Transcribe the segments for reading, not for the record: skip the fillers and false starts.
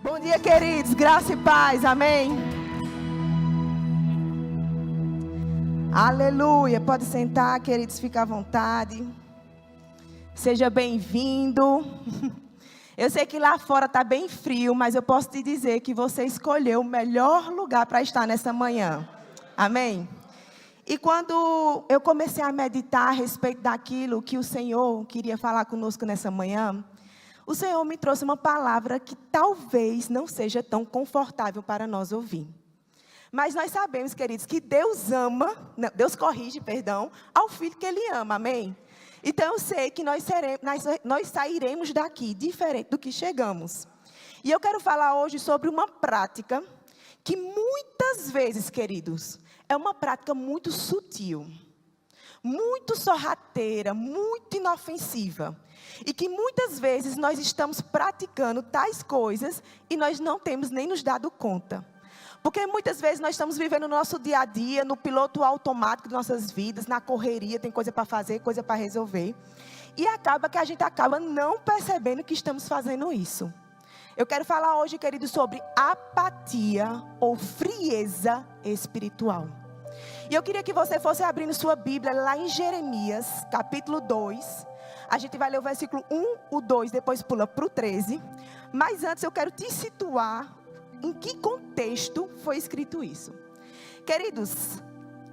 Bom dia, queridos, graça e paz, amém? Aleluia, pode sentar, queridos, fica à vontade. Seja bem-vindo. Eu sei que lá fora está bem frio, mas eu posso te dizer que você escolheu o melhor lugar para estar nessa manhã, amém? E quando eu comecei a meditar a respeito daquilo que o Senhor queria falar conosco nessa manhã, o Senhor me trouxe uma palavra que talvez não seja tão confortável para nós ouvir. Mas nós sabemos, queridos, que Deus ama, não, Deus corrige, perdão, ao filho que Ele ama, amém? Então eu sei que nós sairemos daqui diferente do que chegamos. E eu quero falar hoje sobre uma prática que muitas vezes, queridos, é uma prática muito sutil, muito sorrateira, muito inofensiva. E que muitas vezes nós estamos praticando tais coisas e nós não temos nem nos dado conta. Porque muitas vezes nós estamos vivendo o nosso dia a dia, no piloto automático de nossas vidas, na correria, tem coisa para fazer, coisa para resolver. E acaba que a gente acaba não percebendo que estamos fazendo isso. Eu quero falar hoje, querido, sobre apatia ou frieza espiritual. E eu queria que você fosse abrindo sua Bíblia lá em Jeremias, capítulo 2. A gente vai ler o versículo 1, o 2, depois pula para o 13. Mas antes eu quero te situar em que contexto foi escrito isso. Queridos,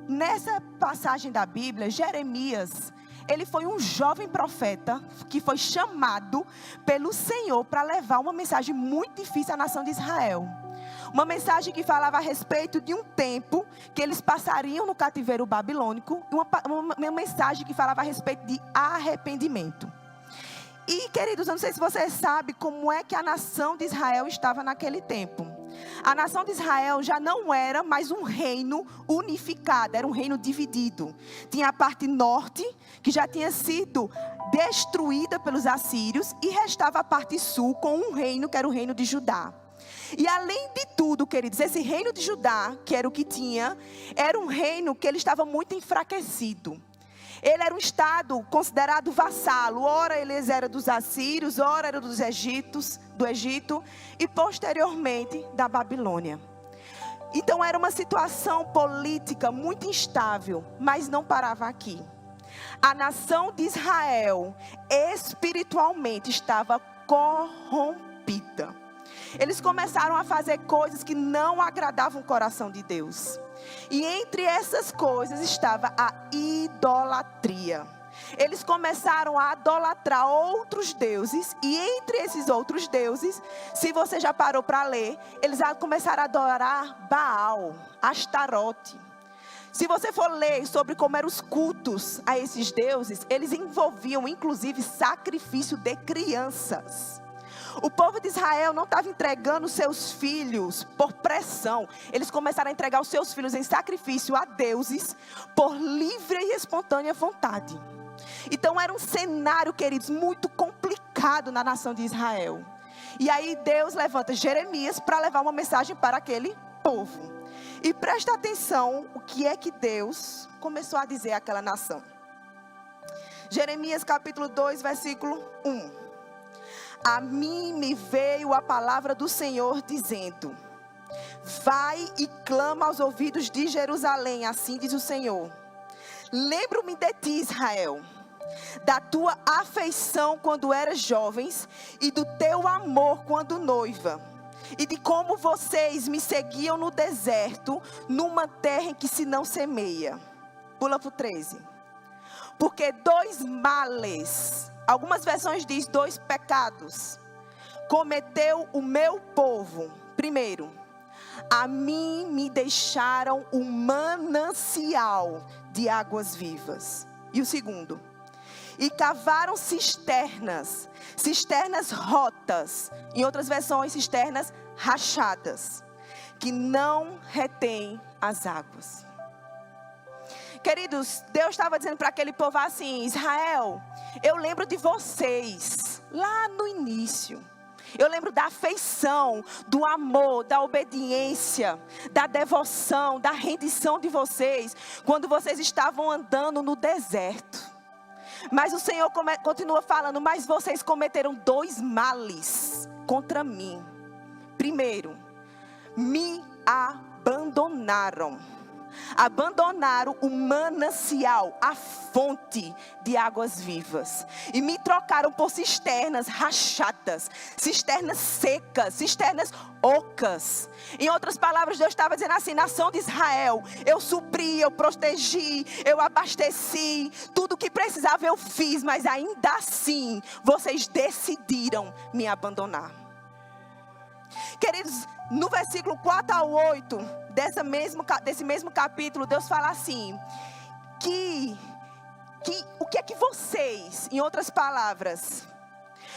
nessa passagem da Bíblia, Jeremias, ele foi um jovem profeta que foi chamado pelo Senhor para levar uma mensagem muito difícil à nação de Israel. Uma mensagem que falava a respeito de um tempo que eles passariam no cativeiro babilônico. Uma mensagem que falava a respeito de arrependimento. E, queridos, eu não sei se você sabe como é que a nação de Israel estava naquele tempo. A nação de Israel já não era mais um reino unificado, era um reino dividido. Tinha a parte norte, que já tinha sido destruída pelos assírios, e restava a parte sul com um reino, que era o reino de Judá. E além de tudo, queridos, esse reino de Judá, que era o que tinha, era um reino que ele estava muito enfraquecido. Ele era um estado considerado vassalo. Ora eles eram dos assírios, ora eram do Egito e posteriormente da Babilônia. Então era uma situação política muito instável, mas não parava aqui. A nação de Israel espiritualmente estava corrompida. Eles começaram a fazer coisas que não agradavam o coração de Deus. E entre essas coisas estava a idolatria. Eles começaram a idolatrar outros deuses. E entre esses outros deuses, se você já parou para ler, eles começaram a adorar Baal, Astarote. Se você for ler sobre como eram os cultos a esses deuses, eles envolviam inclusive sacrifício de crianças. O povo de Israel não estava entregando seus filhos por pressão. Eles começaram a entregar os seus filhos em sacrifício a deuses por livre e espontânea vontade. Então era um cenário, queridos, muito complicado na nação de Israel. E aí Deus levanta Jeremias para levar uma mensagem para aquele povo. E presta atenção o que é que Deus começou a dizer àquela nação. Jeremias capítulo 2, versículo 1. A mim me veio a palavra do Senhor dizendo: vai e clama aos ouvidos de Jerusalém, assim diz o Senhor. Lembro-me de ti, Israel, da tua afeição quando eras jovens e do teu amor quando noiva, e de como vocês me seguiam no deserto, numa terra em que se não semeia. Pula para o 13. Porque dois males, algumas versões diz 2 pecados, cometeu o meu povo. Primeiro, a mim me deixaram um manancial de águas vivas. E o segundo, e cavaram cisternas rotas, em outras versões cisternas rachadas, que não retêm as águas. Queridos, Deus estava dizendo para aquele povo assim: Israel, eu lembro de vocês lá no início. Eu lembro da afeição, do amor, da obediência, da devoção, da rendição de vocês, quando vocês estavam andando no deserto. Mas o Senhor continua falando: mas vocês cometeram 2 males contra mim. Primeiro, me abandonaram. Abandonaram o manancial, a fonte de águas vivas. E me trocaram por cisternas rachadas, cisternas secas, cisternas ocas. Em outras palavras, Deus estava dizendo assim: nação de Israel, eu supri, eu protegi, eu abasteci, tudo o que precisava eu fiz, mas ainda assim, vocês decidiram me abandonar. Queridos, no versículo 4 ao 8, desse mesmo capítulo, Deus fala assim, que o que é que vocês, em outras palavras,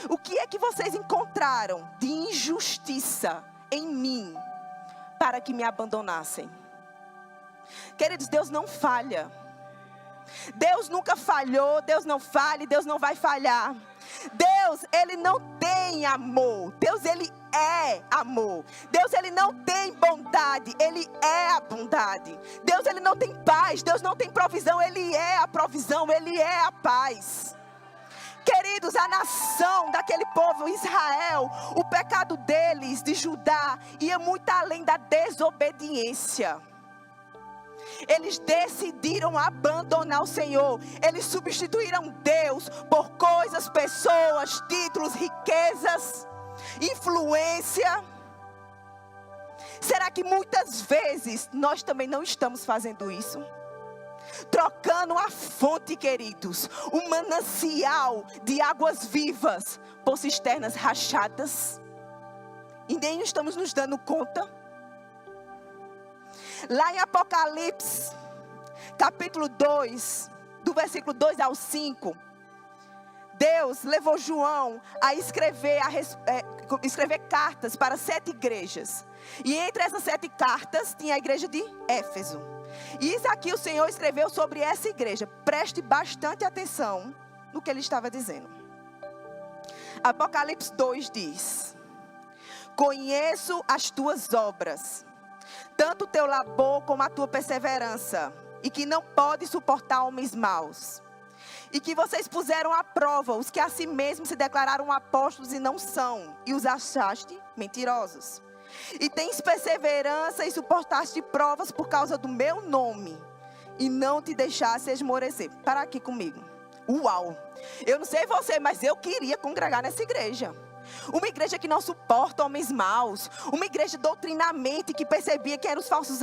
o que é que vocês encontraram de injustiça em mim para que me abandonassem? Queridos, Deus não falha. Deus nunca falhou, Deus não falha, Deus não vai falhar. Deus, Ele não tem amor. Deus, Ele é amor. Deus, Ele não tem bondade. Ele é a bondade. Deus, Ele não tem paz. Deus não tem provisão. Ele é a provisão. Ele é a paz. Queridos, a nação daquele povo, Israel, o pecado deles, de Judá, ia muito além da desobediência. Eles decidiram abandonar o Senhor. Eles substituíram Deus por coisas, pessoas, títulos, riquezas, influência. Será que muitas vezes nós também não estamos fazendo isso? Trocando a fonte, queridos, o manancial de águas vivas por cisternas rachadas. E nem estamos nos dando conta. Lá em Apocalipse, capítulo 2, do versículo 2 ao 5, Deus levou João a escrever cartas para 7 igrejas. E entre essas 7 cartas tinha a igreja de Éfeso. E isso aqui o Senhor escreveu sobre essa igreja. Preste bastante atenção no que ele estava dizendo. Apocalipse 2 diz: conheço as tuas obras, tanto o teu labor como a tua perseverança, e que não pode suportar homens maus. E que vocês puseram à prova os que a si mesmos se declararam apóstolos e não são, e os achaste mentirosos. E tens perseverança e suportaste provas por causa do meu nome, e não te deixaste esmorecer. Para aqui comigo. Uau! Eu não sei você, mas eu queria congregar nessa igreja. Uma igreja que não suporta homens maus. Uma igreja doutrinamente que percebia que eram os falsos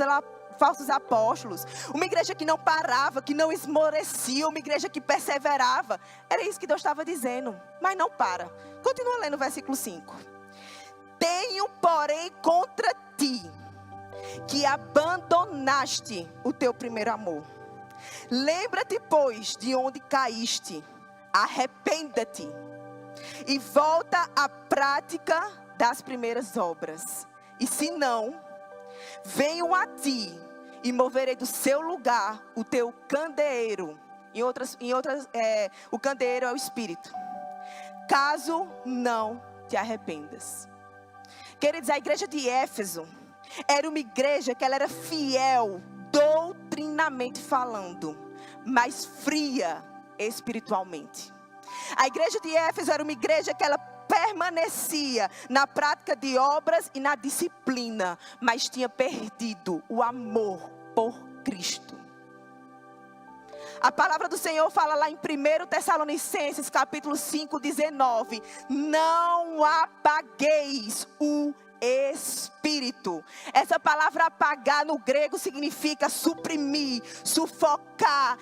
apóstolos. Uma igreja que não parava, que não esmorecia. Uma igreja que perseverava. Era isso que Deus estava dizendo. Mas não para. Continua lendo o versículo 5. Tenho, porém, contra ti, que abandonaste o teu primeiro amor. Lembra-te, pois, de onde caíste. Arrependa-te e volta à prática das primeiras obras. E se não, venho a ti e moverei do seu lugar o teu candeeiro. O candeeiro é o Espírito. Caso não te arrependas. Queridos, a igreja de Éfeso era uma igreja que ela era fiel, doutrinamente falando, mas fria espiritualmente. A igreja de Éfeso era uma igreja que ela permanecia na prática de obras e na disciplina, mas tinha perdido o amor por Cristo. A palavra do Senhor fala lá em 1 Tessalonicenses, capítulo 5, 19. Não apagueis o Espírito. Essa palavra apagar no grego significa suprimir, sufocar,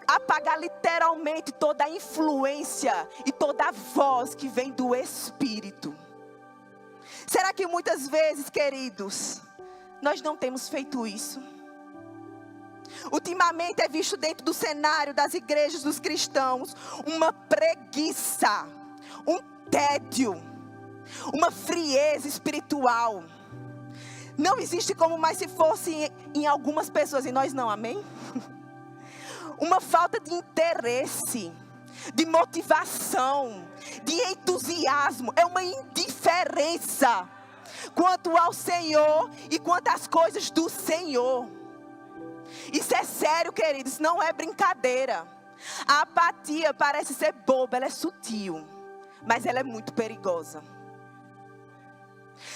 apagar literalmente toda a influência e toda a voz que vem do Espírito. Será que muitas vezes, queridos, nós não temos feito isso? Ultimamente é visto dentro do cenário das igrejas dos cristãos uma preguiça, um tédio, uma frieza espiritual. Não existe como mais se fosse em algumas pessoas, e nós não, amém? Uma falta de interesse, de motivação, de entusiasmo, é uma indiferença quanto ao Senhor e quanto às coisas do Senhor. Isso é sério, queridos, não é brincadeira. A apatia parece ser boba, ela é sutil, mas ela é muito perigosa.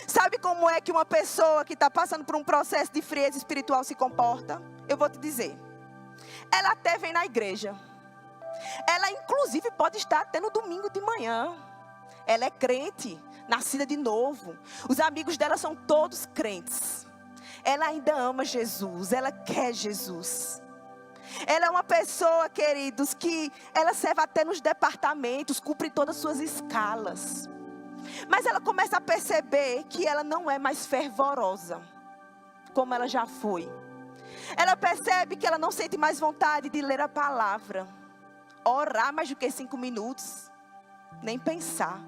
Sabe como é que uma pessoa que está passando por um processo de frieza espiritual se comporta? Eu vou te dizer. Ela até vem na igreja. Ela inclusive pode estar até no domingo de manhã. Ela é crente, nascida de novo. Os amigos dela são todos crentes. Ela ainda ama Jesus, ela quer Jesus. Ela é uma pessoa, queridos, que ela serve até nos departamentos, cumpre todas as suas escalas. Mas ela começa a perceber que ela não é mais fervorosa, como ela já foi. Ela percebe que ela não sente mais vontade de ler a palavra, orar mais do que 5 minutos, nem pensar.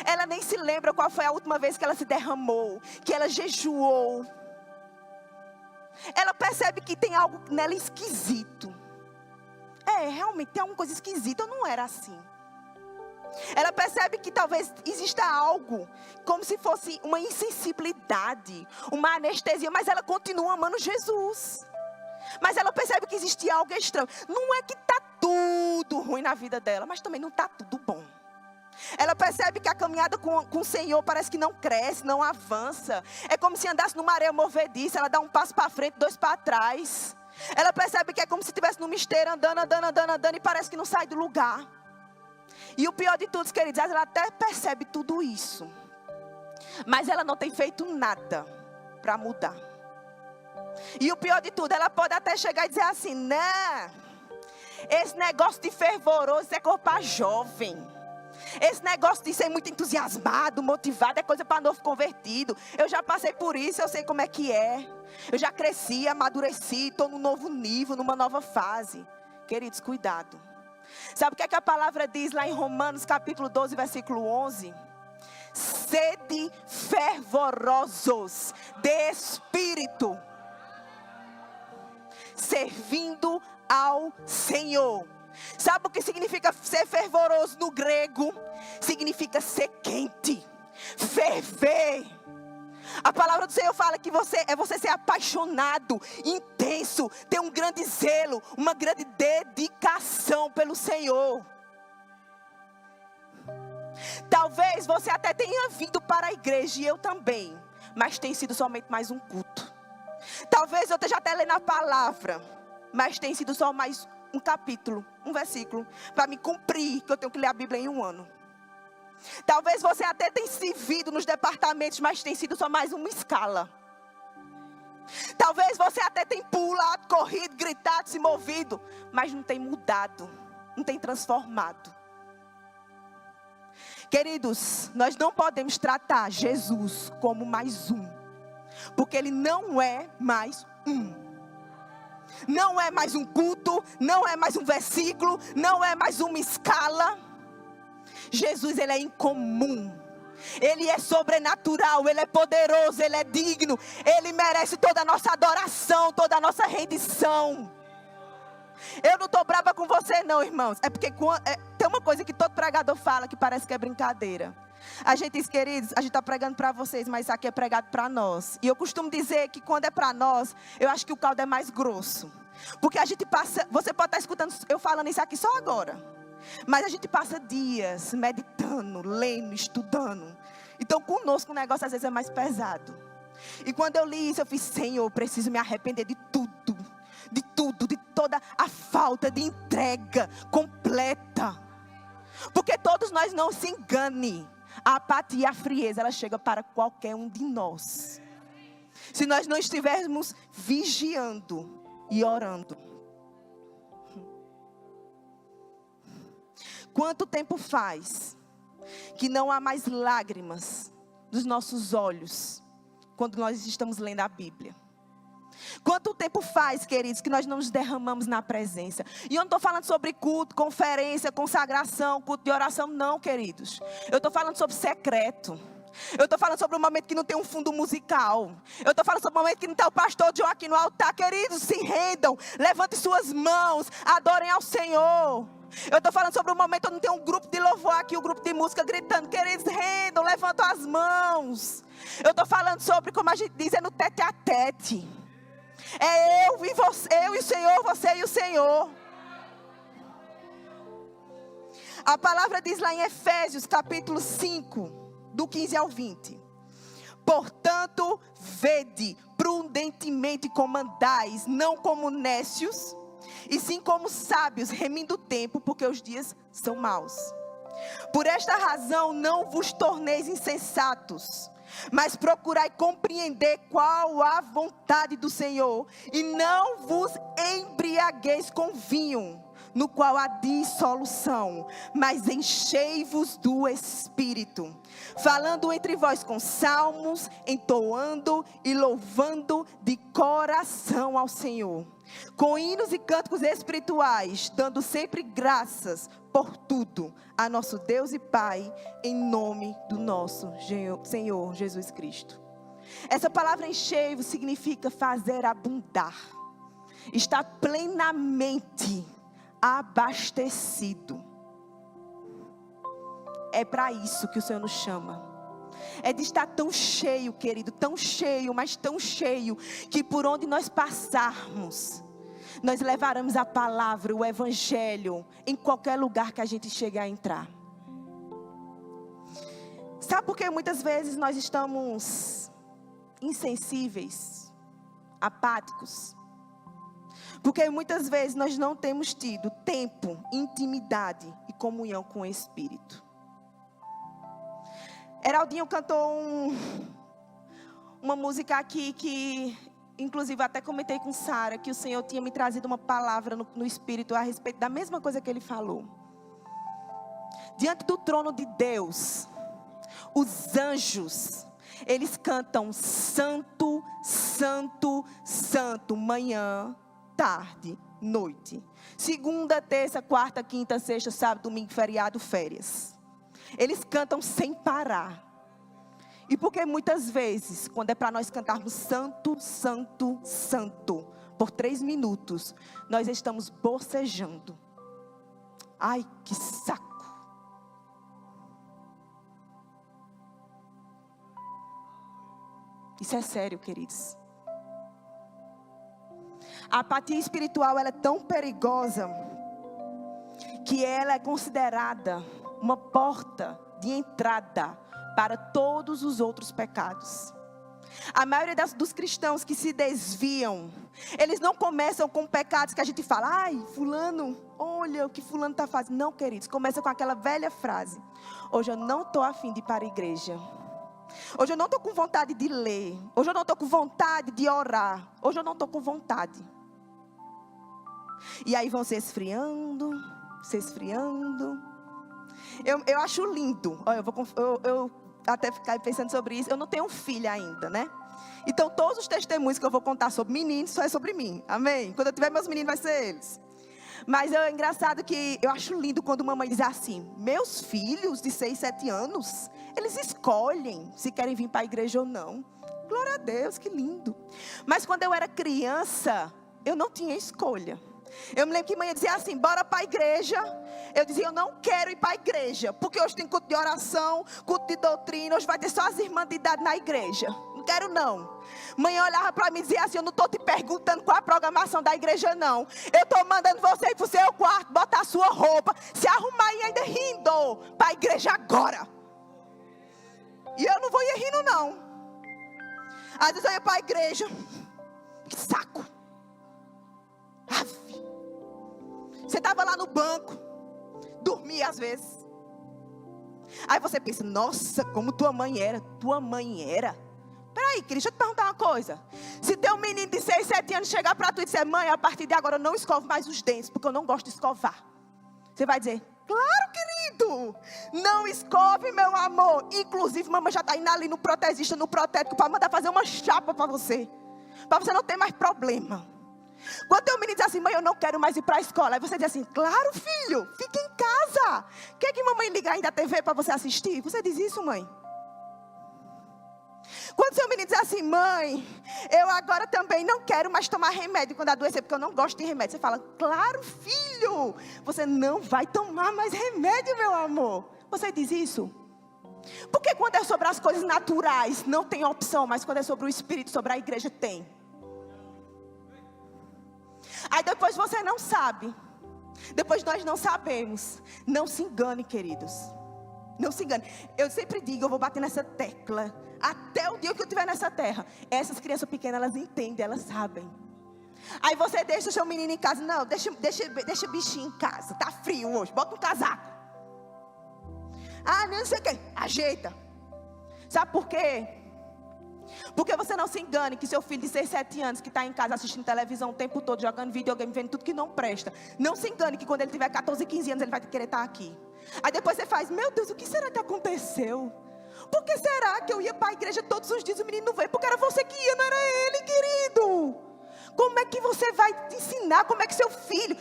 Ela nem se lembra qual foi a última vez que ela se derramou, que ela jejuou. Ela percebe que tem algo nela esquisito. Realmente tem alguma coisa esquisita, eu não era assim. Ela percebe que talvez exista algo, como se fosse uma insensibilidade, uma anestesia, mas ela continua amando Jesus. Mas ela percebe que existe algo estranho. Não é que está tudo ruim na vida dela, mas também não está tudo bom. Ela percebe que a caminhada com o Senhor parece que não cresce, não avança. É como se andasse numa areia movediça, ela dá um passo para frente, 2 para trás. Ela percebe que é como se estivesse numa esteira, andando e parece que não sai do lugar. E o pior de tudo, queridos, ela até percebe tudo isso, mas ela não tem feito nada para mudar. E o pior de tudo, ela pode até chegar e dizer assim: né, esse negócio de fervoroso é coisa para jovem. Esse negócio de ser muito entusiasmado, motivado, é coisa para novo convertido. Eu já passei por isso, eu sei como é que é. Eu já cresci, amadureci, estou num novo nível, numa nova fase. Queridos, cuidado. Sabe o que é que a palavra diz lá em Romanos capítulo 12, versículo 11? Sede fervorosos de espírito, servindo ao Senhor. Sabe o que significa ser fervoroso no grego? Significa ser quente, ferver. A palavra do Senhor fala que você ser apaixonado, intenso, ter um grande zelo, uma grande dedicação pelo Senhor. Talvez você até tenha vindo para a igreja, e eu também, mas tem sido somente mais um culto. Talvez eu esteja até lendo a palavra, mas tem sido só mais um capítulo, um versículo, para me cumprir, que eu tenho que ler a Bíblia em 1 ano. Talvez você até tenha servido nos departamentos, mas tem sido só mais uma escala. Talvez você até tenha pulado, corrido, gritado, se movido, mas não tem mudado, não tem transformado. Queridos, nós não podemos tratar Jesus como mais um, porque Ele não é mais um. Não é mais um culto, não é mais um versículo, não é mais uma escala. Jesus, Ele é incomum. Ele é sobrenatural, Ele é poderoso, Ele é digno. Ele merece toda a nossa adoração, toda a nossa rendição. Eu não estou brava com você não, irmãos. É porque tem uma coisa que todo pregador fala que parece que é brincadeira. A gente diz, queridos, a gente está pregando para vocês, mas isso aqui é pregado para nós. E eu costumo dizer que quando é para nós, eu acho que o caldo é mais grosso. Porque a gente passa, você pode estar escutando eu falando isso aqui só agora, mas a gente passa dias meditando, lendo, estudando. Então conosco o negócio às vezes é mais pesado. E quando eu li isso, eu fiz: Senhor, eu preciso me arrepender de tudo, de toda a falta de entrega completa. Porque todos nós, não se engane, a apatia e a frieza, ela chega para qualquer um de nós, se nós não estivermos vigiando e orando. Quanto tempo faz que não há mais lágrimas dos nossos olhos quando nós estamos lendo a Bíblia? Quanto tempo faz, queridos, que nós não nos derramamos na presença? E eu não estou falando sobre culto, conferência, consagração, culto de oração, não, queridos. Eu estou falando sobre secreto. Eu estou falando sobre um momento que não tem um fundo musical. Eu estou falando sobre um momento que não está o pastor João aqui no altar. Queridos, se rendam, levantem suas mãos, adorem ao Senhor. Eu estou falando sobre um momento onde não tem um grupo de louvor aqui, um grupo de música gritando. Queridos, rendam, levantem as mãos. Eu estou falando sobre, como a gente diz, é no tete a tete. É eu e você, eu e o Senhor, você e o Senhor. A palavra diz lá em Efésios capítulo 5, do 15 ao 20. Portanto, vede prudentemente como andais, não como nécios, e sim como sábios, remindo o tempo, porque os dias são maus. Por esta razão não vos torneis insensatos, mas procurai compreender qual a vontade do Senhor, e não vos embriagueis com vinho, no qual há dissolução, mas enchei-vos do Espírito, falando entre vós com salmos, entoando e louvando de coração ao Senhor, com hinos e cânticos espirituais, dando sempre graças por tudo a nosso Deus e Pai, em nome do nosso Senhor Jesus Cristo. Essa palavra enchei-vos significa fazer abundar, estar plenamente abastecido. É para isso que o Senhor nos chama. É de estar tão cheio, querido, tão cheio, mas tão cheio, que por onde nós passarmos, nós levaremos a palavra, o evangelho, em qualquer lugar que a gente chegue a entrar. Sabe por que muitas vezes nós estamos insensíveis, apáticos? Porque muitas vezes nós não temos tido tempo, intimidade e comunhão com o Espírito. Heraldinho cantou uma música aqui que, inclusive, até comentei com Sara, que o Senhor tinha me trazido uma palavra no Espírito a respeito da mesma coisa que ele falou. Diante do trono de Deus, os anjos, eles cantam santo, santo, santo, manhã, tarde, noite. Segunda, terça, quarta, quinta, sexta, sábado, domingo, feriado, férias. Eles cantam sem parar. E porque muitas vezes, quando é para nós cantarmos santo, santo, santo, por 3 minutos, nós estamos bocejando. Ai, que saco. Isso é sério, queridos. A apatia espiritual, ela é tão perigosa, que ela é considerada uma porta de entrada para todos os outros pecados. A maioria dos cristãos que se desviam, eles não começam com pecados que a gente fala, ai, fulano, olha o que fulano está fazendo. Não, queridos, começa com aquela velha frase: hoje eu não estou afim de ir para a igreja. Hoje eu não estou com vontade de ler. Hoje eu não estou com vontade de orar. Hoje eu não estou com vontade. E aí vão se esfriando, se esfriando. Eu acho lindo. Olha, eu até ficar pensando sobre isso. Eu não tenho filha ainda, né? Então todos os testemunhos que eu vou contar sobre meninos só é sobre mim. Amém? Quando eu tiver meus meninos vai ser eles. Mas é engraçado que eu acho lindo quando mamãe diz assim: meus filhos de 6, 7 anos, eles escolhem se querem vir para a igreja ou não. Glória a Deus, que lindo. Mas quando eu era criança, eu não tinha escolha. Eu me lembro que mãe dizia assim: bora para a igreja. Eu dizia: eu não quero ir para a igreja, porque hoje tem culto de oração, culto de doutrina, hoje vai ter só as irmãs de idade na igreja. Não quero não. Mãe olhava para mim e dizia assim: eu não estou te perguntando qual a programação da igreja não. Eu estou mandando você ir para o seu quarto, botar a sua roupa, se arrumar e ainda rindo para a igreja agora. E eu não vou ir rindo não. Às vezes eu ia para a igreja, que saco. Ave. Você estava lá no banco, dormia às vezes. Aí você pensa: nossa, como tua mãe era. Tua mãe era? Peraí, querida, deixa eu te perguntar uma coisa. Se teu menino de 6, 7 anos chegar para tu e dizer: mãe, a partir de agora eu não escovo mais os dentes, porque eu não gosto de escovar. Você vai dizer: claro, querido, não escove, meu amor. Inclusive, mamãe já está indo ali no protesista, no protético, para mandar fazer uma chapa para você não ter mais problema. Quando teu menino diz assim: mãe, eu não quero mais ir para a escola, aí você diz assim: claro, filho, fica em casa. Quer que mamãe ligue ainda a TV para você assistir? Você diz isso, mãe? Quando seu menino diz assim: mãe, eu agora também não quero mais tomar remédio quando adoecer, porque eu não gosto de remédio. Você fala: claro, filho, você não vai tomar mais remédio, meu amor. Você diz isso? Porque quando é sobre as coisas naturais, não tem opção, mas quando é sobre o Espírito, sobre a igreja, tem. Aí depois você não sabe. Depois nós não sabemos. Não se engane, queridos. Não se engane. Eu sempre digo, eu vou bater nessa tecla até o dia que pé nessa terra. Essas crianças pequenas, elas entendem, elas sabem. Aí você deixa o seu menino em casa. Não, deixa o bichinho em casa. Tá frio hoje, bota um casaco. Ah, não sei o que. Ajeita. Sabe por quê? Porque você não se engane que seu filho de 6, 7 anos, que está em casa assistindo televisão o tempo todo, jogando videogame, vendo tudo que não presta. Não se engane que quando ele tiver 14, 15 anos, ele vai querer estar aqui. Aí depois você faz, meu Deus, o que será que aconteceu? Por que será que eu ia para a igreja todos os dias e o menino não veio? Porque era você que ia, não era ele, querido. Como é que você vai te ensinar? Como é que seu filho...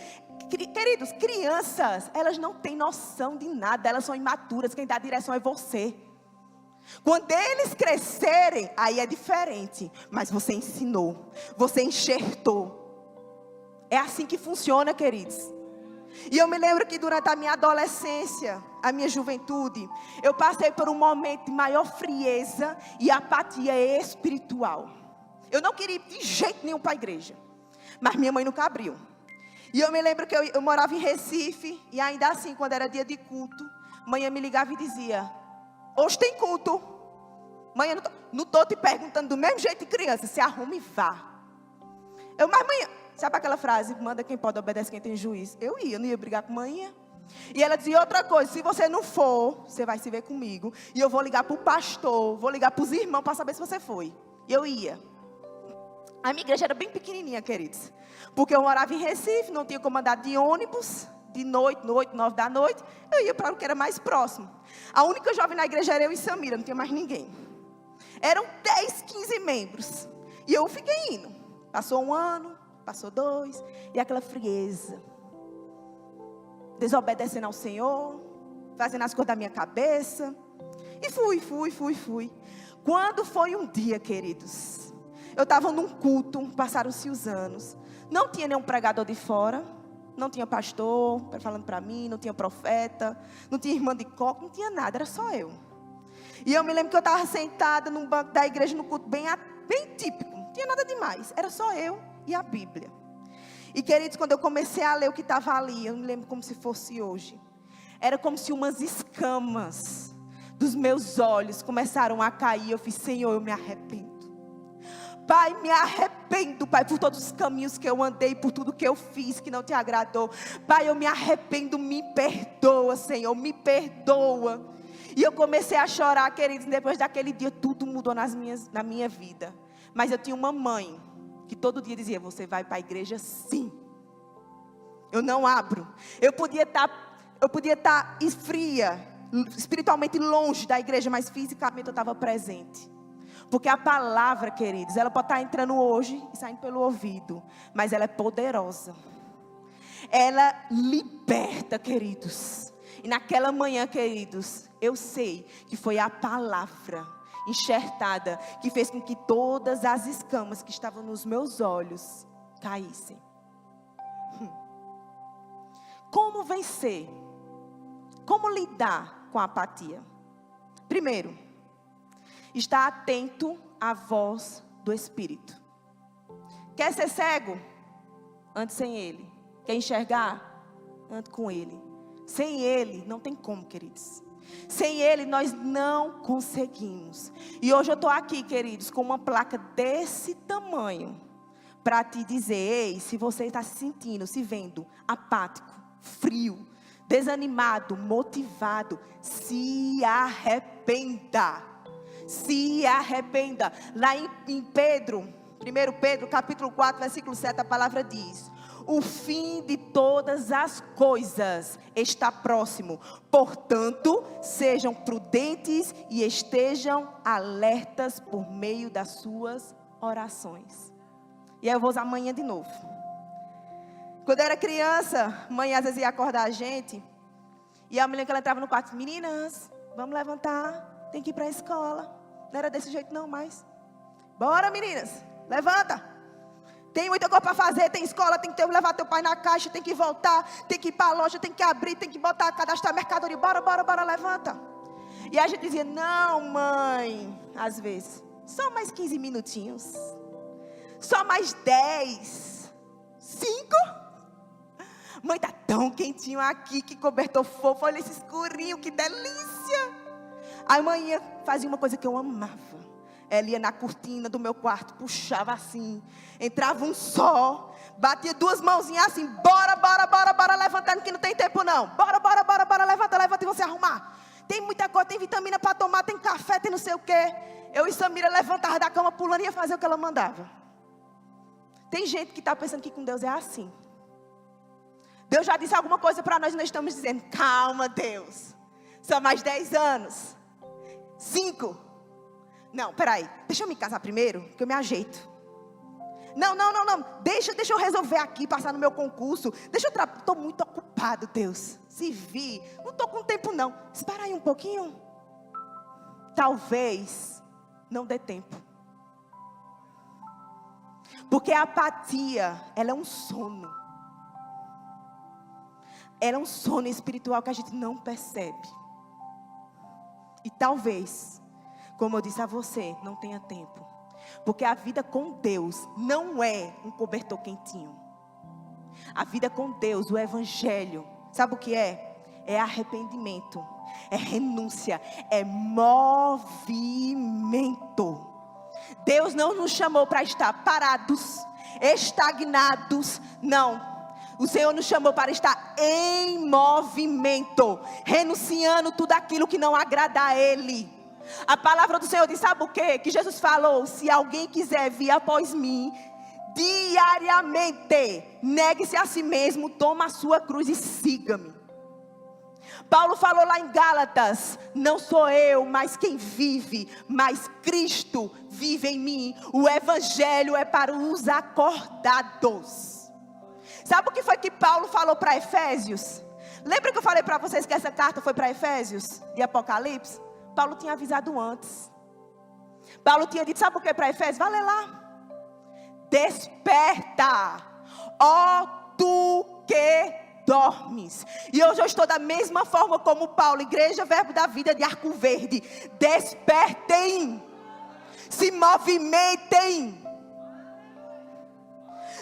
Queridos, crianças, elas não têm noção de nada. Elas são imaturas, quem dá a direção é você. Quando eles crescerem, aí é diferente. Mas você ensinou, você enxertou. É assim que funciona, queridos. E eu me lembro que durante a minha adolescência, a minha juventude, eu passei por um momento de maior frieza e apatia espiritual. Eu não queria ir de jeito nenhum para a igreja, mas minha mãe nunca abriu. E eu me lembro que eu morava em Recife, e ainda assim, quando era dia de culto, mãe me ligava e dizia, hoje tem culto. Mãe, eu não estou te perguntando do mesmo jeito de criança, se arrume e vá. Mas mãe, sabe aquela frase, manda quem pode, obedece quem tem juízo? Eu não ia brigar com mãe. E ela dizia outra coisa, se você não for, você vai se ver comigo. E eu vou ligar para o pastor, vou ligar para os irmãos para saber se você foi. E eu ia. A minha igreja era bem pequenininha, queridos. Porque eu morava em Recife, não tinha como andar de ônibus, de noite, 9 da noite. Eu ia para o que era mais próximo. A única jovem na igreja era eu e Samira, não tinha mais ninguém. Eram 10, 15 membros. E eu fiquei indo. Passou 1 ano, passou 2. E aquela frieza. Desobedecendo ao Senhor. Fazendo as coisas da minha cabeça. E fui. Quando foi um dia, queridos, eu estava num culto, passaram-se os anos. Não tinha nenhum pregador de fora. Não tinha pastor falando para mim. Não tinha profeta. Não tinha irmã de coque. Não tinha nada, era só eu. E eu me lembro que eu estava sentada num banco da igreja, no culto bem típico. Não tinha nada demais. Era só eu e a Bíblia. E queridos, quando eu comecei a ler o que estava ali, eu me lembro como se fosse hoje. Era como se umas escamas dos meus olhos começaram a cair. Eu fiz, Senhor, eu me arrependo. Pai, me arrependo, Pai, por todos os caminhos que eu andei, por tudo que eu fiz que não te agradou. Pai, eu me arrependo, me perdoa, Senhor, me perdoa. E eu comecei a chorar, queridos, depois daquele dia tudo mudou na minha vida. Mas eu tinha uma mãe que todo dia dizia, você vai para a igreja sim. Eu não abro. Eu podia estar fria, espiritualmente longe da igreja, mas fisicamente eu estava presente. Porque a palavra, queridos, ela pode estar entrando hoje e saindo pelo ouvido, mas ela é poderosa. Ela liberta, queridos. E naquela manhã, queridos, eu sei que foi a palavra enxertada que fez com que todas as escamas que estavam nos meus olhos caíssem. Como vencer? Como lidar com a apatia? Primeiro, estar atento à voz do Espírito. Quer ser cego? Ande sem Ele. Quer enxergar? Ande com Ele. Sem Ele, não tem como, queridos. Sem Ele, nós não conseguimos. E hoje eu estou aqui, queridos, com uma placa desse tamanho, para te dizer, ei, se você está se sentindo, se vendo apático, frio, desanimado, motivado, se arrependa. Se arrependa. Lá em Pedro, 1 Pedro, capítulo 4, versículo 7, a palavra diz: o fim de todas as coisas está próximo. Portanto, sejam prudentes e estejam alertas por meio das suas orações. E aí eu vou usar amanhã de novo. Quando eu era criança, mãe às vezes ia acordar a gente. E a mulher que ela entrava no quarto, meninas, vamos levantar, tem que ir para a escola. Não era desse jeito não mais. Bora, meninas, levanta. Tem muita coisa para fazer, tem escola, tem que levar teu pai na caixa, tem que voltar, tem que ir para a loja, tem que abrir, tem que botar, cadastrar mercadoria, bora, levanta. E a gente dizia, não mãe, às vezes, só mais 15 minutinhos, só mais 10, 5. Mãe, tá tão quentinho aqui, que cobertor fofo, olha esse escurinho, que delícia. A mãe fazia uma coisa que eu amava, ela ia na cortina do meu quarto, puxava assim, entrava um sol, batia duas mãozinhas assim, bora, levantando que não tem tempo não. Bora, levanta e você arrumar. Tem muita coisa, tem vitamina para tomar, tem café, tem não sei o quê. Eu e Samira levantava da cama pulando e ia fazer o que ela mandava. Tem gente que está pensando que com Deus é assim. Deus já disse alguma coisa para nós e nós estamos dizendo, calma Deus, são mais 10 anos, 5. Não, peraí, deixa eu me casar primeiro, que eu me ajeito. Não, deixa eu resolver aqui, passar no meu concurso. Estou muito ocupado, Deus. Se vir, não estou com tempo não. Espera aí um pouquinho. Talvez não dê tempo. Porque a apatia, ela é um sono. Ela é um sono espiritual que a gente não percebe. E talvez, como eu disse a você, não tenha tempo. Porque a vida com Deus não é um cobertor quentinho. A vida com Deus, o evangelho, sabe o que é? É arrependimento, é renúncia, é movimento. Deus não nos chamou para estar parados, estagnados, não. O Senhor nos chamou para estar em movimento, renunciando tudo aquilo que não agrada a Ele. A palavra do Senhor diz, sabe o quê? Que Jesus falou, se alguém quiser vir após mim, diariamente, negue-se a si mesmo, toma a sua cruz e siga-me. Paulo falou lá em Gálatas, não sou eu, mas quem vive, mas Cristo vive em mim. O evangelho é para os acordados. Sabe o que foi que Paulo falou para Efésios? Lembra que eu falei para vocês que essa carta foi para Efésios e Apocalipse? Paulo tinha avisado antes. Paulo tinha dito, sabe o que para Efésios? Vai ler lá. Desperta, ó tu que dormes. E hoje eu estou da mesma forma como Paulo, Igreja Verbo da Vida de Arco Verde. Despertem, se movimentem.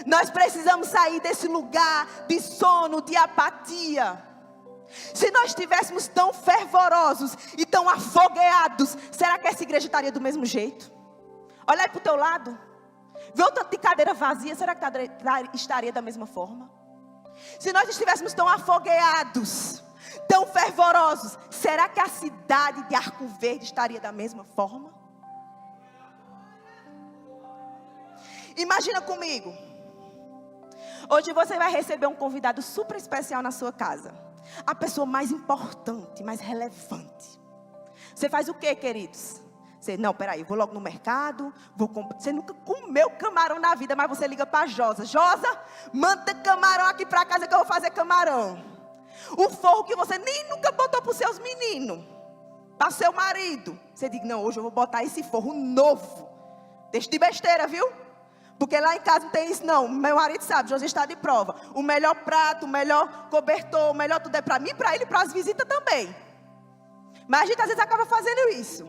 Nós precisamos sair desse lugar de sono, de apatia. Se nós estivéssemos tão fervorosos e tão afogueados, será que essa igreja estaria do mesmo jeito? Olha aí para o teu lado. Vê o tanto de cadeira vazia, será que estaria da mesma forma? Se nós estivéssemos tão afogueados, tão fervorosos, será que a cidade de Arco Verde estaria da mesma forma? Imagina comigo. Hoje você vai receber um convidado super especial na sua casa. A pessoa mais importante, mais relevante. Você faz o que, queridos? Você, não, peraí, vou logo no mercado, vou comprar. Você nunca comeu camarão na vida, mas você liga para Josa. Josa, manda camarão aqui para casa que eu vou fazer camarão. O forro que você nem nunca botou para os seus meninos, para seu marido. Você diz, não, hoje eu vou botar esse forro novo. Deixa de besteira, viu? Porque lá em casa não tem isso não. Meu marido sabe, José está de prova. O melhor prato, o melhor cobertor, o melhor tudo é para mim, para ele e para as visitas também. Mas a gente às vezes acaba fazendo isso.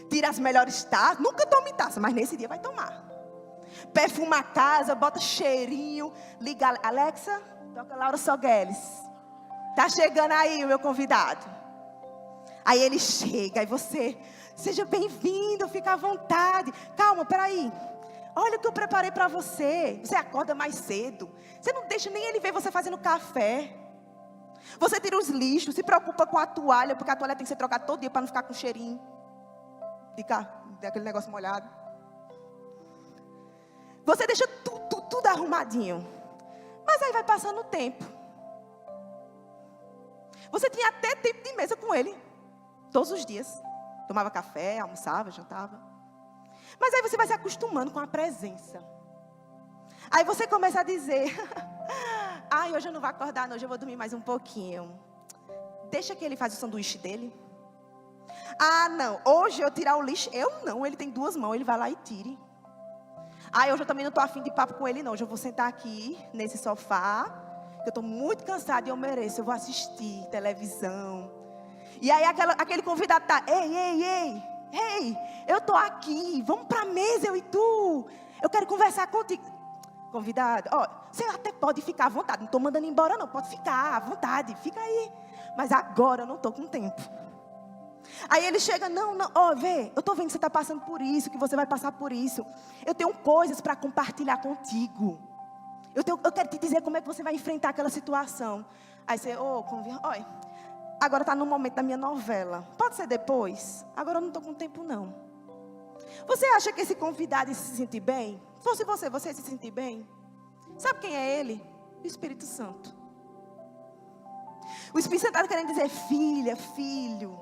Tira as melhores taças, nunca tome taça, mas nesse dia vai tomar. Perfuma a casa, bota cheirinho, liga, Alexa, toca Laura Sogueles. Tá chegando aí o meu convidado. Aí ele chega, e você, seja bem-vindo, fica à vontade. Calma, peraí. Olha o que eu preparei para você. Você acorda mais cedo. Você não deixa nem ele ver você fazendo café. Você tira os lixos, se preocupa com a toalha, porque a toalha tem que ser trocada todo dia para não ficar com cheirinho. Fica aquele negócio molhado. Você deixa tudo arrumadinho. Mas aí vai passando o tempo. Você tinha até tempo de mesa com ele. Todos os dias. Tomava café, almoçava, jantava. Mas aí você vai se acostumando com a presença. Aí você começa a dizer, ai, hoje eu não vou acordar não, hoje eu vou dormir mais um pouquinho. Deixa que ele faz o sanduíche dele. Ah, não, hoje eu tirar o lixo, eu não, ele tem 2 mãos, ele vai lá e tire. Ah, hoje eu também não estou afim de papo com ele não, hoje eu vou sentar aqui, nesse sofá, que eu estou muito cansada e eu mereço, eu vou assistir televisão. E aí aquele convidado está, ei, eu estou aqui, vamos para a mesa, eu e tu. Eu quero conversar contigo. Convidado, ó, você até pode ficar à vontade, não estou mandando embora não, pode ficar à vontade, fica aí. Mas agora eu não estou com tempo. Aí ele chega, não, vê, eu estou vendo que você está passando por isso, que você vai passar por isso. Eu tenho coisas para compartilhar contigo. Eu quero te dizer como é que você vai enfrentar aquela situação. Aí você, olha, agora está no momento da minha novela. Pode ser depois? Agora eu não estou com tempo não. Você acha que esse convidado se sentir bem? Se fosse você se sentir bem? Sabe quem é ele? O Espírito Santo. O Espírito Santo está querendo dizer, filha, filho,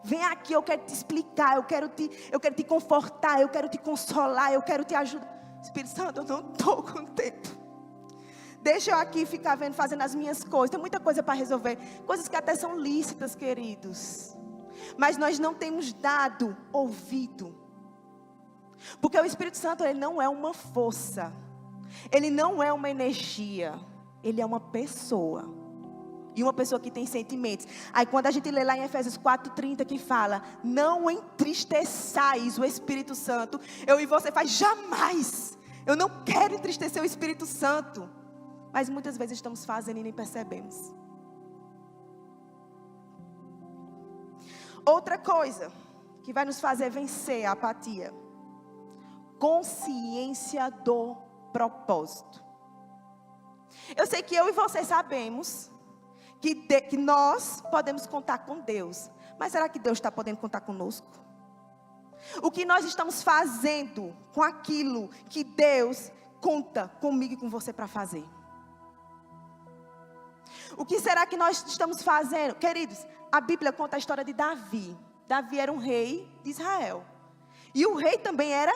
vem aqui, eu quero te explicar, eu quero te confortar, eu quero te consolar, eu quero te ajudar. Espírito Santo, eu não estou com tempo. Deixa eu aqui ficar fazendo as minhas coisas. Tem muita coisa para resolver. Coisas que até são lícitas, queridos. Mas nós não temos dado ouvido. Porque o Espírito Santo, ele não é uma força. Ele não é uma energia. Ele é uma pessoa. E uma pessoa que tem sentimentos. Aí quando a gente lê lá em Efésios 4:30 que fala, não entristeçais o Espírito Santo. Eu e você faz jamais. Eu não quero entristecer o Espírito Santo. Mas muitas vezes estamos fazendo e nem percebemos. Outra coisa que vai nos fazer vencer a apatia. Consciência do propósito. Eu sei que eu e você sabemos que nós podemos contar com Deus. Mas será que Deus está podendo contar conosco? O que nós estamos fazendo com aquilo que Deus conta comigo e com você para fazer? O que será que nós estamos fazendo? Queridos, a Bíblia conta a história de Davi. Davi era um rei de Israel. E o rei também era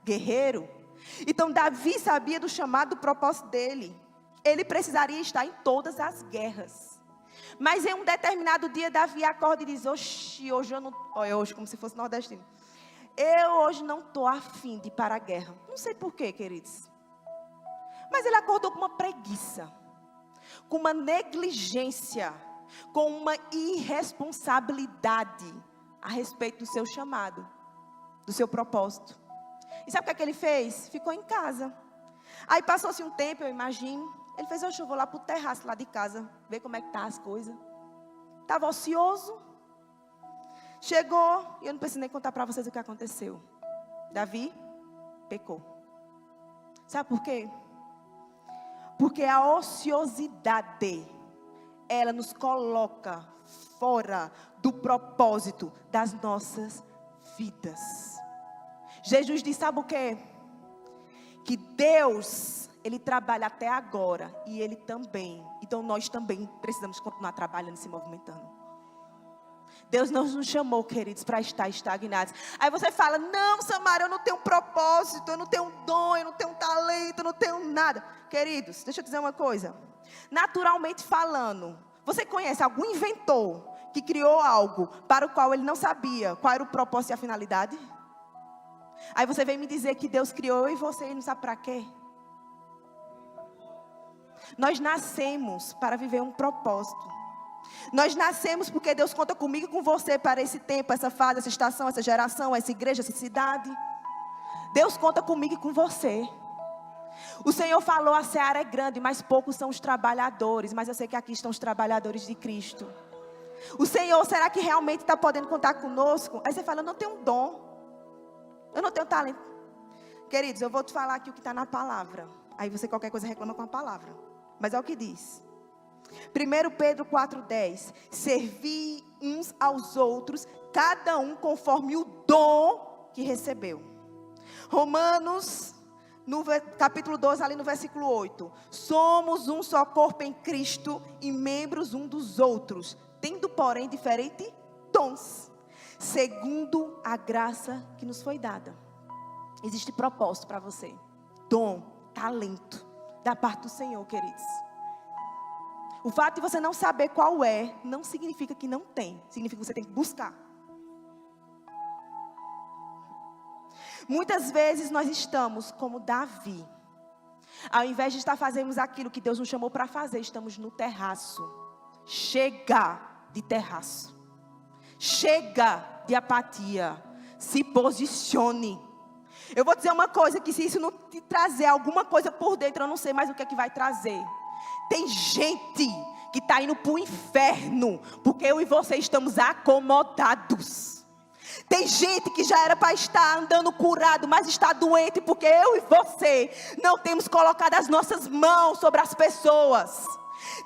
guerreiro. Então Davi sabia do chamado, do propósito dele. Ele precisaria estar em todas as guerras. Mas em um determinado dia Davi acorda e diz, hoje eu não... Olha, hoje como se fosse nordestino. Eu hoje não estou afim de ir para a guerra. Não sei porquê, queridos. Mas ele acordou com uma preguiça. Com uma negligência, com uma irresponsabilidade a respeito do seu chamado, do seu propósito. E sabe o que ele fez? Ficou em casa. Aí passou-se um tempo, eu imagino. Ele fez, eu vou lá para o terraço lá de casa, ver como é que tá as coisas. Estava ocioso. Chegou, e eu não preciso nem contar para vocês o que aconteceu. Davi pecou. Sabe por quê? Porque a ociosidade, ela nos coloca fora do propósito das nossas vidas. Jesus disse, sabe o quê? Que Deus, Ele trabalha até agora e Ele também. Então nós também precisamos continuar trabalhando e se movimentando. Deus não nos chamou, queridos, para estar estagnados. Aí você fala, não, Samara, eu não tenho um propósito, eu não tenho um dom, eu não tenho um talento, eu não tenho nada. Queridos, deixa eu dizer uma coisa. Naturalmente falando, você conhece algum inventor que criou algo para o qual ele não sabia qual era o propósito e a finalidade? Aí você vem me dizer que Deus criou eu e você e não sabe para quê? Nós nascemos para viver um propósito. Nós nascemos porque Deus conta comigo e com você para esse tempo, essa fase, essa estação, essa geração, essa igreja, essa cidade. Deus conta comigo e com você. O Senhor falou, a seara é grande, mas poucos são os trabalhadores. Mas eu sei que aqui estão os trabalhadores de Cristo. O Senhor, será que realmente está podendo contar conosco? Aí você fala, eu não tenho dom. Eu não tenho talento. Queridos, eu vou te falar aqui o que está na palavra. Aí você qualquer coisa reclama com a palavra. Mas é o que diz. 1 Pedro 4,10. Servi uns aos outros, cada um conforme o dom que recebeu. Romanos, no capítulo 12, ali no versículo 8. Somos um só corpo em Cristo e membros um dos outros, tendo porém diferentes dons, segundo a graça que nos foi dada. Existe propósito para você. Dom, talento, da parte do Senhor, queridos. O fato de você não saber qual é, não significa que não tem. Significa que você tem que buscar. Muitas vezes nós estamos como Davi. Ao invés de estar fazendo aquilo que Deus nos chamou para fazer, estamos no terraço. Chega de terraço. Chega de apatia. Se posicione. Eu vou dizer uma coisa, que se isso não te trazer alguma coisa por dentro, eu não sei mais o que é que vai trazer. Tem gente que está indo para o inferno, porque eu e você estamos acomodados. Tem gente que já era para estar andando curado, mas está doente, porque eu e você não temos colocado as nossas mãos sobre as pessoas.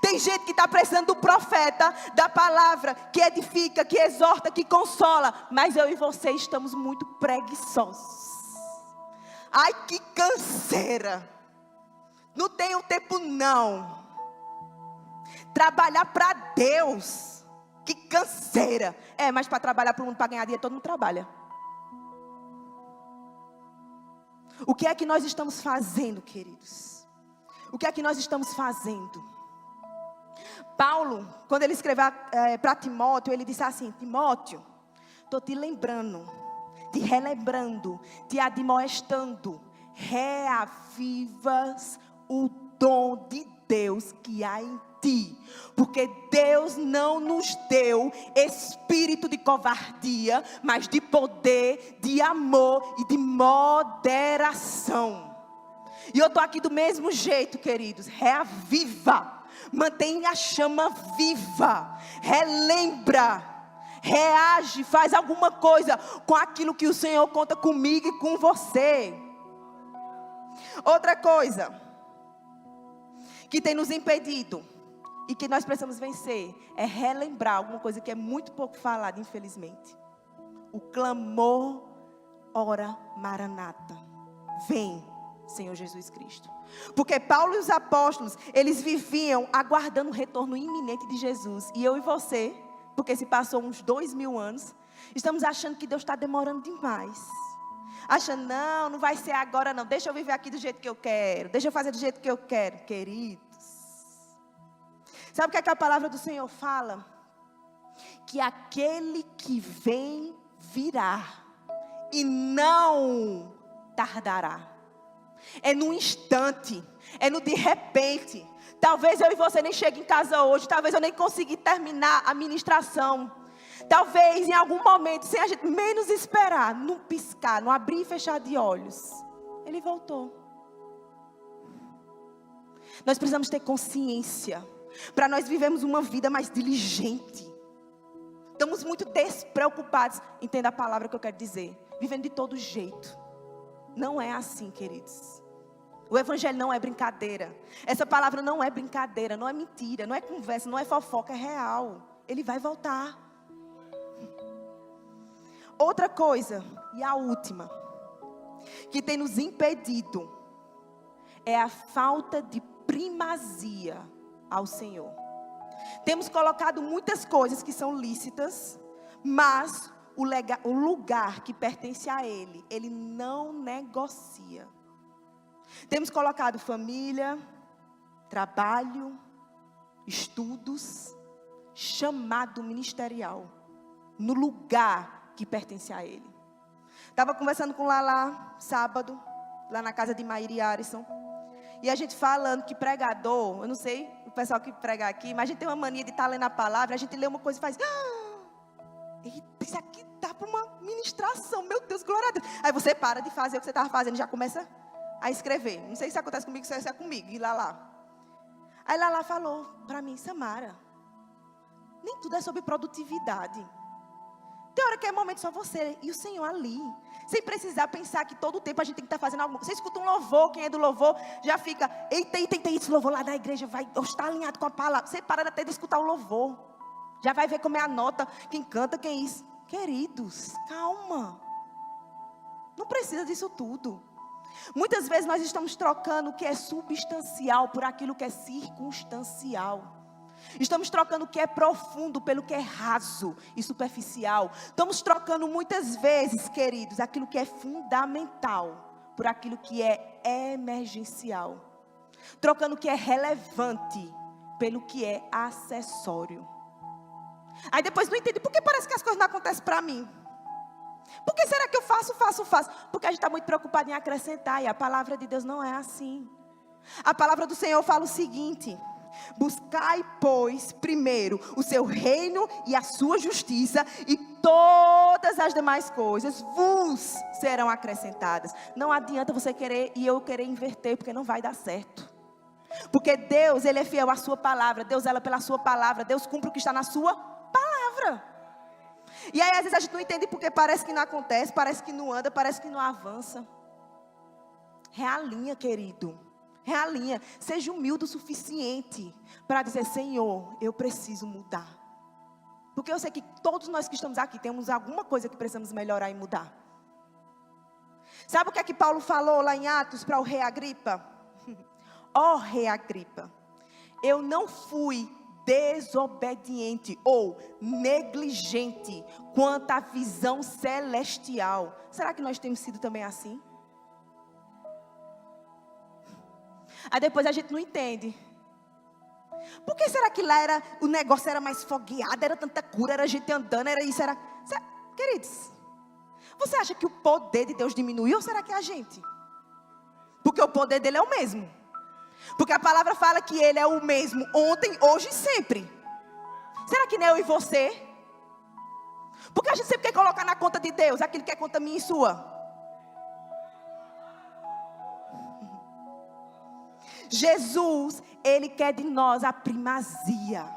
Tem gente que está precisando do profeta, da palavra, que edifica, que exorta, que consola, mas eu e você estamos muito preguiçosos. Ai, que canseira. Não tenho tempo não. Trabalhar para Deus, que canseira. Mas para trabalhar para o mundo, para ganhar dinheiro, todo mundo trabalha. O que é que nós estamos fazendo, queridos? O que é que nós estamos fazendo? Paulo, quando ele escreveu para Timóteo, ele disse assim: Timóteo, estou te lembrando, te relembrando, te admoestando, reavivas o dom de Deus que há em ti, porque Deus não nos deu espírito de covardia, mas de poder, de amor e de moderação. E eu estou aqui do mesmo jeito, queridos. Reaviva, mantém a chama viva, relembra, reage, faz alguma coisa com aquilo que o Senhor conta comigo e com você. Outra coisa que tem nos impedido e que nós precisamos vencer é relembrar alguma coisa que é muito pouco falada, infelizmente. O clamor, ora Maranata, vem Senhor Jesus Cristo. Porque Paulo e os apóstolos, eles viviam aguardando o retorno iminente de Jesus. E eu e você, porque se passou uns 2000 anos, estamos achando que Deus está demorando demais. Achando, não vai ser agora não. Deixa eu viver aqui do jeito que eu quero. Deixa eu fazer do jeito que eu quero. Queridos, sabe o que é que a palavra do Senhor fala? Que aquele que vem virá e não tardará. É no instante, é no de repente. Talvez eu e você nem chegue em casa hoje, talvez eu nem consiga terminar a ministração. Talvez em algum momento, sem a gente menos esperar, num piscar, num abrir e fechar de olhos, Ele voltou. Nós precisamos ter consciência, para nós vivermos uma vida mais diligente. Estamos muito despreocupados, entenda a palavra que eu quero dizer, vivendo de todo jeito. Não é assim, queridos. O evangelho não é brincadeira. Essa palavra não é brincadeira, não é mentira, não é conversa, não é fofoca, é real. Ele vai voltar. Outra coisa, e a última, que tem nos impedido, é a falta de primazia ao Senhor. Temos colocado muitas coisas que são lícitas, mas o lugar que pertence a Ele, Ele não negocia. Temos colocado família, trabalho, estudos, chamado ministerial, no lugar que pertence a Ele. Estava conversando com Lala sábado, lá na casa de Maíra e Arison. E a gente falando que pregador, eu não sei o pessoal que prega aqui, mas a gente tem uma mania de estar lendo a palavra, a gente lê uma coisa e faz... Eita, isso aqui dá para uma ministração, meu Deus, glória a Deus. Aí você para de fazer o que você estava fazendo e já começa a escrever. Não sei se acontece comigo, se é comigo, e Lala. Aí Lala falou para mim, Samara, nem tudo é sobre produtividade. Tem hora que é momento só você e o Senhor ali. Sem precisar pensar que todo o tempo a gente tem que estar fazendo alguma coisa. Você escuta um louvor, quem é do louvor já fica, eita, esse louvor lá da igreja vai estar alinhado com a palavra. Você para até de escutar o louvor. Já vai ver como é a nota, quem canta, quem é isso. Queridos, calma. Não precisa disso tudo. Muitas vezes nós estamos trocando o que é substancial por aquilo que é circunstancial. Estamos trocando o que é profundo pelo que é raso e superficial. Estamos trocando muitas vezes, queridos, aquilo que é fundamental por aquilo que é emergencial. Trocando o que é relevante pelo que é acessório. Aí depois não entende, por que parece que as coisas não acontecem para mim? Por que será que eu faço? Porque a gente está muito preocupado em acrescentar, e a palavra de Deus não é assim. A palavra do Senhor fala o seguinte: buscai, pois, primeiro o seu reino e a sua justiça, e todas as demais coisas vos serão acrescentadas. Não adianta você querer e eu querer inverter, porque não vai dar certo. Porque Deus, Ele é fiel à sua palavra. Deus zela pela sua palavra. Deus cumpre o que está na sua palavra. E aí às vezes a gente não entende porque parece que não acontece, parece que não anda, parece que não avança. Realinha, querido. Realinha. Seja humilde o suficiente para dizer: Senhor, eu preciso mudar. Porque eu sei que todos nós que estamos aqui temos alguma coisa que precisamos melhorar e mudar. Sabe o que é que Paulo falou lá em Atos para o rei Agripa? Ó rei Agripa, eu não fui desobediente ou negligente quanto à visão celestial. Será que nós temos sido também assim? Aí depois a gente não entende. Por que será que lá o negócio era mais fogueado, era tanta cura, era gente andando, era isso, era... Queridos, você acha que o poder de Deus diminuiu ou será que é a gente? Porque o poder dele é o mesmo. Porque a palavra fala que Ele é o mesmo ontem, hoje e sempre. Será que nem eu e você? Porque a gente sempre quer colocar na conta de Deus aquilo que é conta minha e sua. Jesus, Ele quer de nós a primazia.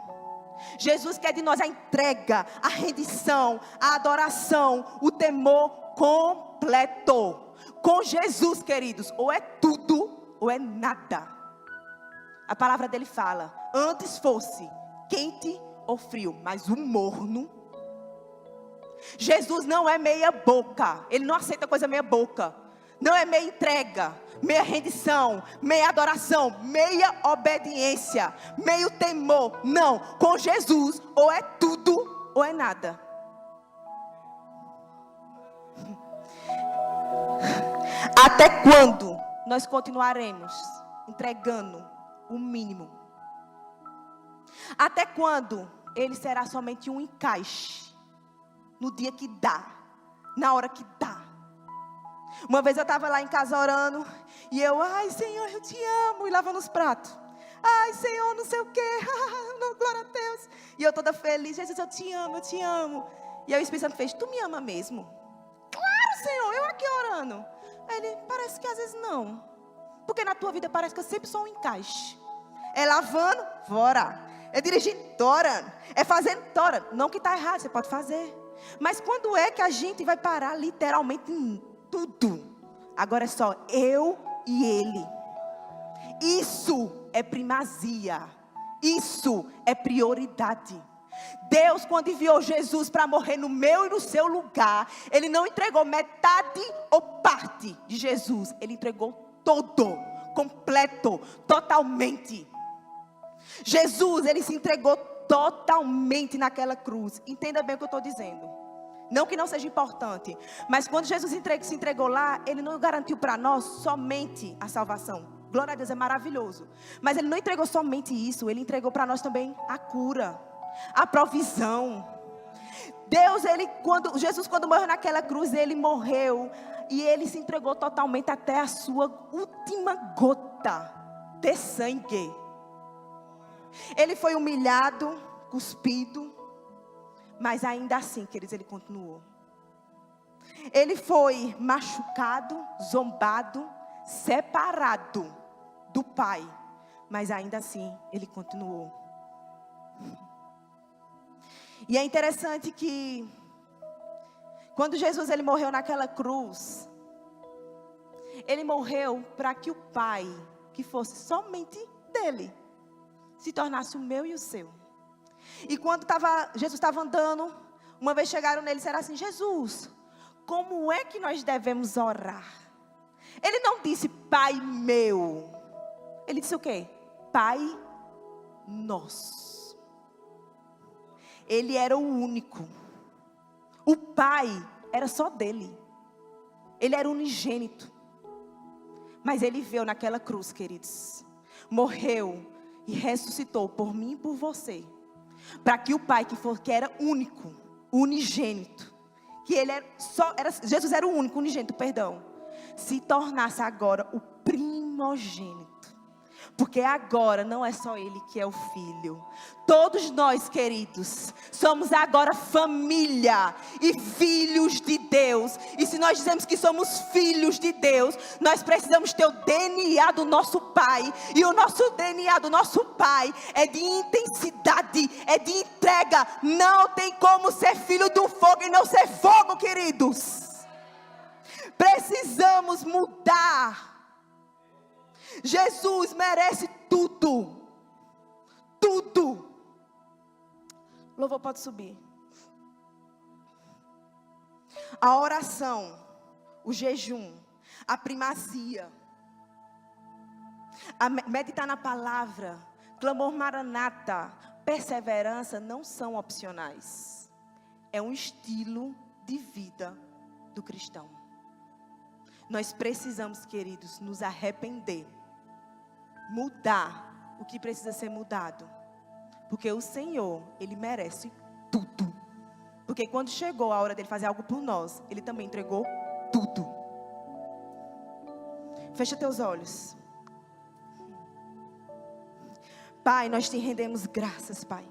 Jesus quer de nós a entrega, a rendição, a adoração, o temor completo. Com Jesus, queridos, ou é tudo ou é nada. A palavra dele fala: antes fosse quente ou frio, mas o morno. Jesus não é meia boca. Ele não aceita coisa meia boca. Não é meia entrega, meia rendição, meia adoração, meia obediência, meio temor. Não, com Jesus ou é tudo ou é nada. Até quando nós continuaremos entregando o mínimo? Até quando Ele será somente um encaixe? No dia que dá, na hora que dá. Uma vez eu estava lá em casa orando, e eu: ai Senhor, eu te amo, e lavando os pratos. Ai Senhor, não sei o que, não, glória a Deus. E eu toda feliz: Jesus, eu te amo, eu te amo. E aí o Espírito Santo fez: tu me ama mesmo? Claro, Senhor, eu aqui orando. Aí Ele: parece que às vezes não. Porque na tua vida parece que eu sempre sou um encaixe. É lavando, vou orar. É dirigindo, estou orando. É fazendo, estou orando. Não que está errado, você pode fazer. Mas quando é que a gente vai parar literalmente em tudo? Agora é só eu e Ele. Isso é primazia. Isso é prioridade. Deus, quando enviou Jesus para morrer no meu e no seu lugar, Ele não entregou metade ou parte de Jesus. Ele entregou todo, completo, totalmente. Jesus, Ele se entregou totalmente naquela cruz. Entenda bem o que eu estou dizendo. Não que não seja importante, mas quando Jesus se entregou lá, Ele não garantiu para nós somente a salvação. Glória a Deus, é maravilhoso. Mas Ele não entregou somente isso, Ele entregou para nós também a cura, a provisão. Deus, Jesus quando morreu naquela cruz, Ele morreu e Ele se entregou totalmente até a sua última gota de sangue. Ele foi humilhado, cuspido, mas ainda assim, queridos, Ele continuou. Ele foi machucado, zombado, separado do Pai, mas ainda assim, Ele continuou. E é interessante que quando Jesus Ele morreu naquela cruz, Ele morreu para que o Pai, que fosse somente dele, se tornasse o meu e o seu. E quando Jesus estava andando, uma vez chegaram nele e disseram assim: Jesus, como é que nós devemos orar? Ele não disse Pai meu. Ele disse o quê? Pai nosso. Ele era o único. O Pai era só dele. Ele era unigênito. Mas Ele veio naquela cruz, queridos. Morreu e ressuscitou por mim e por você. Para que o Pai que era único, unigênito, que Jesus era o único, unigênito, perdão, se tornasse agora o primogênito. Porque agora não é só Ele que é o Filho. Todos nós, queridos, somos agora família e filhos de Deus. E se nós dizemos que somos filhos de Deus, nós precisamos ter o DNA do nosso Pai. E o nosso DNA do nosso Pai é de intensidade, é de entrega. Não tem como ser filho do fogo e não ser fogo, queridos. Precisamos mudar. Jesus merece tudo. Tudo. Louvor pode subir. A oração, o jejum, a primazia, a meditar na palavra, clamor maranata, perseverança não são opcionais. É um estilo de vida do cristão. Nós precisamos, queridos, nos arrepender. Mudar o que precisa ser mudado. Porque o Senhor, Ele merece tudo. Porque quando chegou a hora dele fazer algo por nós, Ele também entregou tudo. Fecha teus olhos. Pai, nós te rendemos graças, Pai.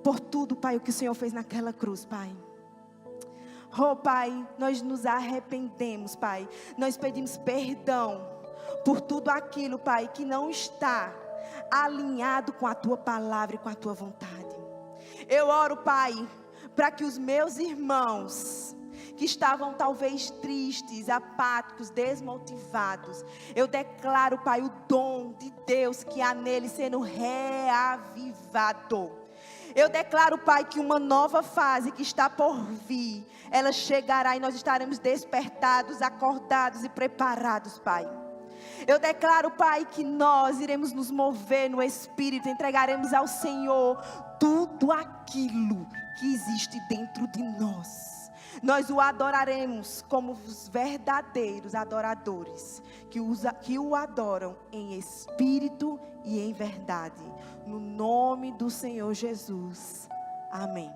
Por tudo, Pai, o que o Senhor fez naquela cruz, Pai. Oh, Pai, nós nos arrependemos, Pai. Nós pedimos perdão por tudo aquilo, Pai, que não está alinhado com a Tua palavra e com a Tua vontade. Eu oro, Pai, para que os meus irmãos que estavam talvez tristes, apáticos, desmotivados, eu declaro, Pai, o dom de Deus que há nele sendo reavivado. Eu declaro, Pai, que uma nova fase que está por vir, ela chegará e nós estaremos despertados, acordados e preparados, Pai. Eu declaro, Pai, que nós iremos nos mover no Espírito, entregaremos ao Senhor tudo aquilo que existe dentro de nós. Nós o adoraremos como os verdadeiros adoradores, que o adoram em espírito e em verdade. No nome do Senhor Jesus. Amém.